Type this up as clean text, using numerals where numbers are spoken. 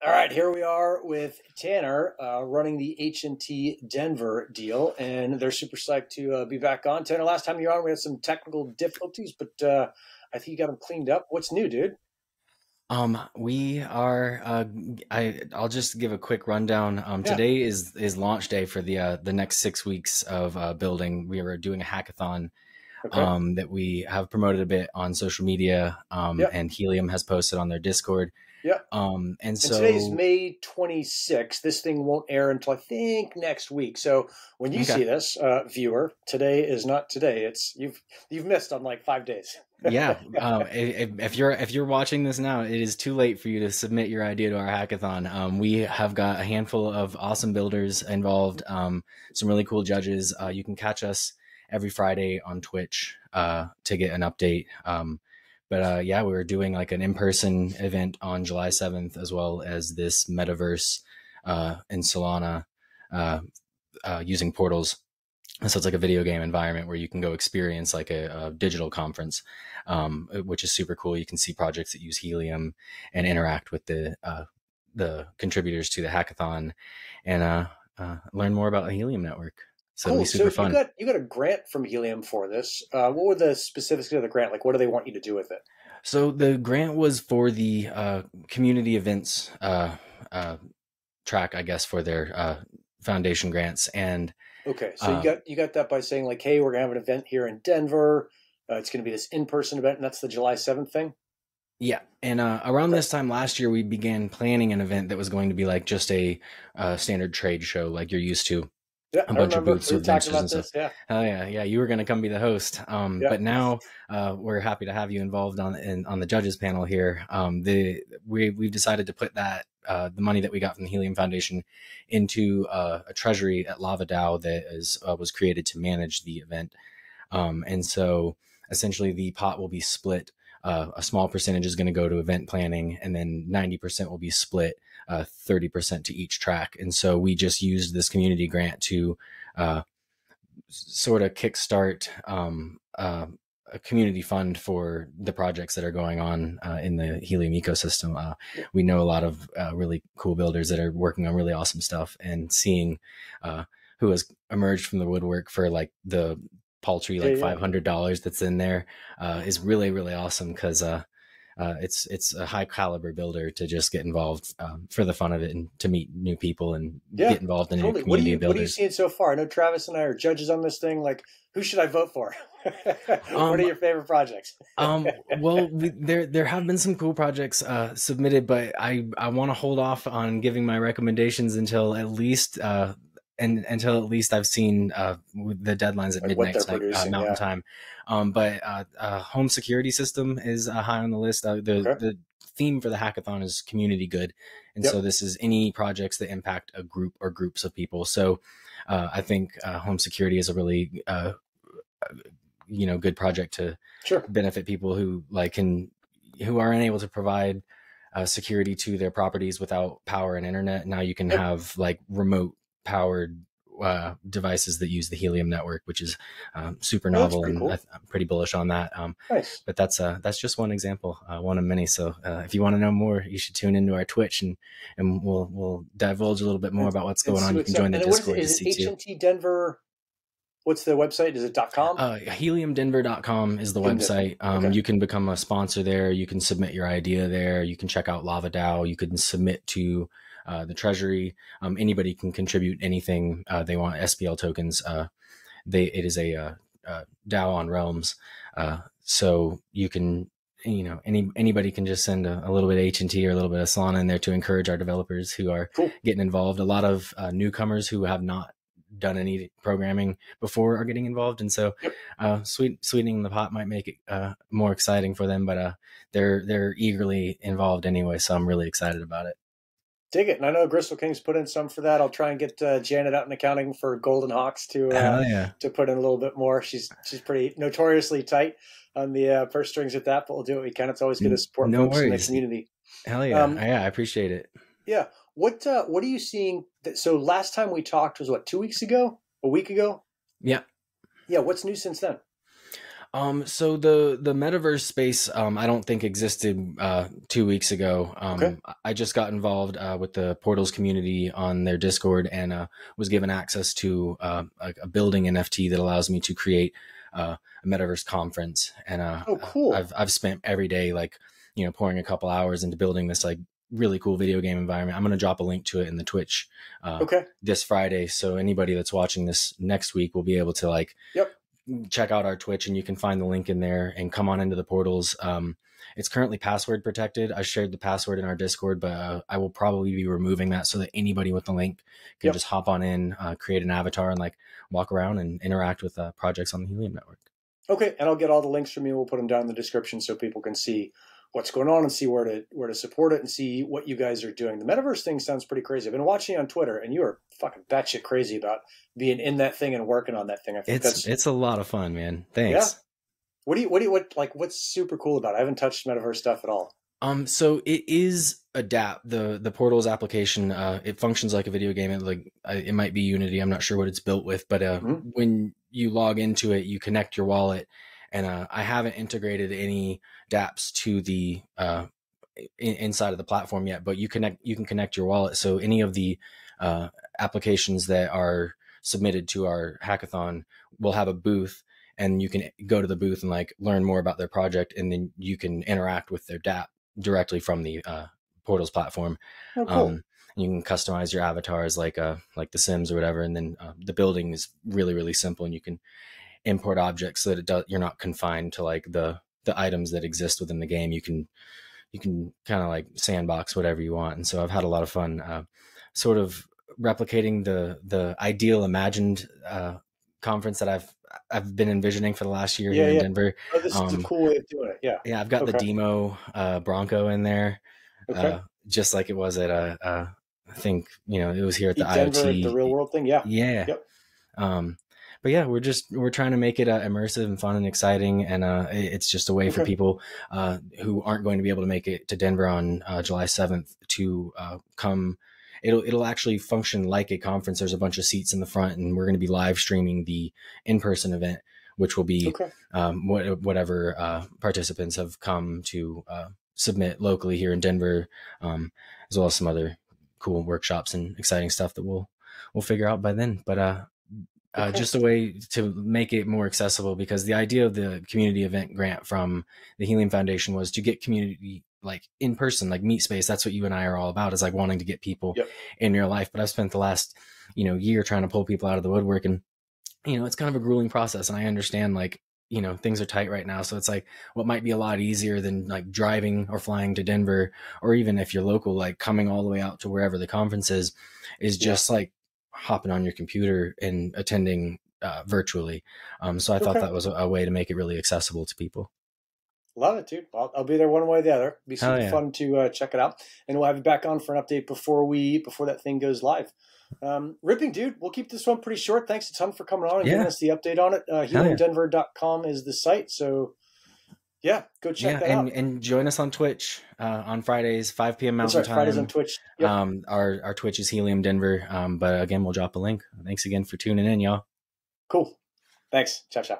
All right, here we are with Tanner running the HNT Denver deal, and they're super psyched to be back on. Tanner, last time you were on, we had some technical difficulties, but I think you got them cleaned up. What's new, dude? We are. I'll just give a quick rundown. Yeah. Today is launch day for the next 6 weeks of building. We are doing a hackathon. Okay. That we have promoted a bit on social media. Yep. And Helium has posted on their Discord. Yep. And And so today's May 26th. This thing won't air until I think next week. So when you see this, viewer, today is not today. It's you've missed on like 5 days. Yeah. If you're watching this now, it is too late for you to submit your idea to our hackathon. We have got a handful of awesome builders involved. Some really cool judges. You can catch us every Friday on Twitch to get an update. But yeah, we're doing like an in-person event on July 7th, as well as this metaverse in Solana using portals. So it's like a video game environment where you can go experience like a digital conference, which is super cool. You can see projects that use Helium and interact with the contributors to the hackathon and learn more about the Helium Network. So Cool. it'll be super So fun. you got a grant from Helium for this. What were the specifics of the grant? Like, what do they want you to do with it? So the grant was for the community events track, I guess, for their foundation grants. And Okay, so you got that by saying like, hey, we're gonna have an event here in Denver. It's gonna be this in-person event, and that's the July 7th thing. yeah, and around this time last year, we began planning an event that was going to be like just a standard trade show, like you're used to. Yeah, A I bunch of remember booths we were with talking benches and about stuff. this. Yeah, Oh yeah, you were going to come be the host. yeah, But now we're happy to have you involved on the judges panel here. We've decided to put that the money that we got from the Helium Foundation into a treasury at Lava DAO that was created to manage the event. And so essentially the pot will be split. A small percentage is going to go to event planning, and then 90% will be split 30% to each track. And so we just used this community grant to sort of kickstart a community fund for the projects that are going on in the Helium ecosystem. We know a lot of really cool builders that are working on really awesome stuff, and seeing who has emerged from the woodwork for like the paltry like $500 that's in there is really, really awesome, because it's a high caliber builder to just get involved for the fun of it and to meet new people and get involved in a new community of builders. What are you seeing so far? I know Travis and I are judges on this thing. Like, who should I vote for? What are your favorite projects? Well, there have been some cool projects submitted, but I want to hold off on giving my recommendations until at least I've seen the deadlines at midnight tonight, Mountain Time. But home security system is high on the list. The theme for the hackathon is community good, and so this is any projects that impact a group or groups of people. So I think home security is a really good project to benefit people who who are unable to provide security to their properties without power and internet. Now you can have like remote powered devices that use the Helium network, which is super novel, and cool. I'm pretty bullish on that. Nice. But that's just one example, one of many. So if you want to know more, you should tune into our Twitch, and we'll divulge a little bit more about what's going on. You can join the Discord to see too. HNT Denver. What's the website? Is it .com? HeliumDenver.com is the website. You can become a sponsor there. You can submit your idea there. You can check out Lava DAO. You can submit to the treasury. Anybody can contribute anything they want. SPL tokens. It is a DAO on Realms. So you can, anybody can just send a little bit of HNT or a little bit of Solana in there to encourage our developers who are getting involved. A lot of newcomers who have not done any programming before are getting involved, and so sweetening the pot might make it more exciting for them, but they're eagerly involved anyway, so I'm really excited about it. Dig it. And I know Gristle King's put in some for that. I'll try and get Janet out in accounting for Golden Hawks to put in a little bit more. She's pretty notoriously tight on the purse strings at that, but we'll do what we can. It's always good to support folks in the community. Hell yeah. I appreciate it. Yeah. What are you seeing? So last time we talked was what, 2 weeks ago? A week ago? Yeah. Yeah. What's new since then? So the metaverse space, I don't think existed 2 weeks ago. Okay. I just got involved with the Portals community on their Discord and was given access to a building NFT that allows me to create a metaverse conference. And oh, cool. I've spent every day pouring a couple hours into building this really cool video game environment. I'm going to drop a link to it in the Twitch this Friday, so anybody that's watching this next week will be able to check out our Twitch, and you can find the link in there and come on into the portals. It's currently password protected. I shared the password in our Discord, but I will probably be removing that so that anybody with the link can just hop on in, create an avatar, and walk around and interact with projects on the Helium Network. Okay, and I'll get all the links from you. We'll put them down in the description so people can see what's going on and see where to support it and see what you guys are doing. The metaverse thing sounds pretty crazy. I've been watching you on Twitter, and you are fucking batshit crazy about being in that thing and working on that thing. I think it's a lot of fun, man. Thanks. Yeah. What's super cool about it? I haven't touched metaverse stuff at all. So it is a DApp. The Portals application, it functions like a video game. It might be Unity. I'm not sure what it's built with, but when you log into it, you connect your wallet. And I haven't integrated any dApps to the inside of the platform yet, but you can connect your wallet. So any of the applications that are submitted to our hackathon will have a booth, and you can go to the booth and learn more about their project, and then you can interact with their dApp directly from the Portals platform. Oh, cool. You can customize your avatars like The Sims or whatever, and then the building is really, really simple, and you can import objects so that you're not confined to the items that exist within the game. You can kind of sandbox whatever you want. And so I've had a lot of fun sort of replicating the ideal imagined conference that I've been envisioning for the last year here in Denver. Oh, this is a cool way of doing it. Yeah, I've got the demo Bronco in there, just like it was at I think it was here at the Denver, IoT, the real world thing. Yeah. Yep. But yeah, we're trying to make it immersive and fun and exciting, and it's just a way for people who aren't going to be able to make it to Denver on July 7th to come. It'll actually function like a conference. There's a bunch of seats in the front, and we're going to be live streaming the in-person event, which will be whatever participants have come to submit locally here in Denver, as well as some other cool workshops and exciting stuff that we'll figure out by then. But just a way to make it more accessible, because the idea of the community event grant from the Helium Foundation was to get community in person, meet space. That's what you and I are all about, is wanting to get people in your life. But I've spent the last year trying to pull people out of the woodwork, and it's kind of a grueling process, and I understand things are tight right now. So it's what might be a lot easier than driving or flying to Denver, or even if you're local, coming all the way out to wherever the conference is just hopping on your computer and attending virtually. So I thought that was a way to make it really accessible to people. Love it, dude. I'll be there one way or the other. It'll be super fun to check it out, and we'll have you back on for an update before that thing goes live. Ripping, dude. We'll keep this one pretty short. Thanks a ton for coming on and giving us the update on it. HeliumDenver.com is the site. So yeah, go check that out. And join us on Twitch on Fridays, 5 p.m. Mountain Time. Fridays on Twitch. Yep. Our Twitch is Helium Denver. But again, we'll drop a link. Thanks again for tuning in, y'all. Cool. Thanks. Ciao, ciao.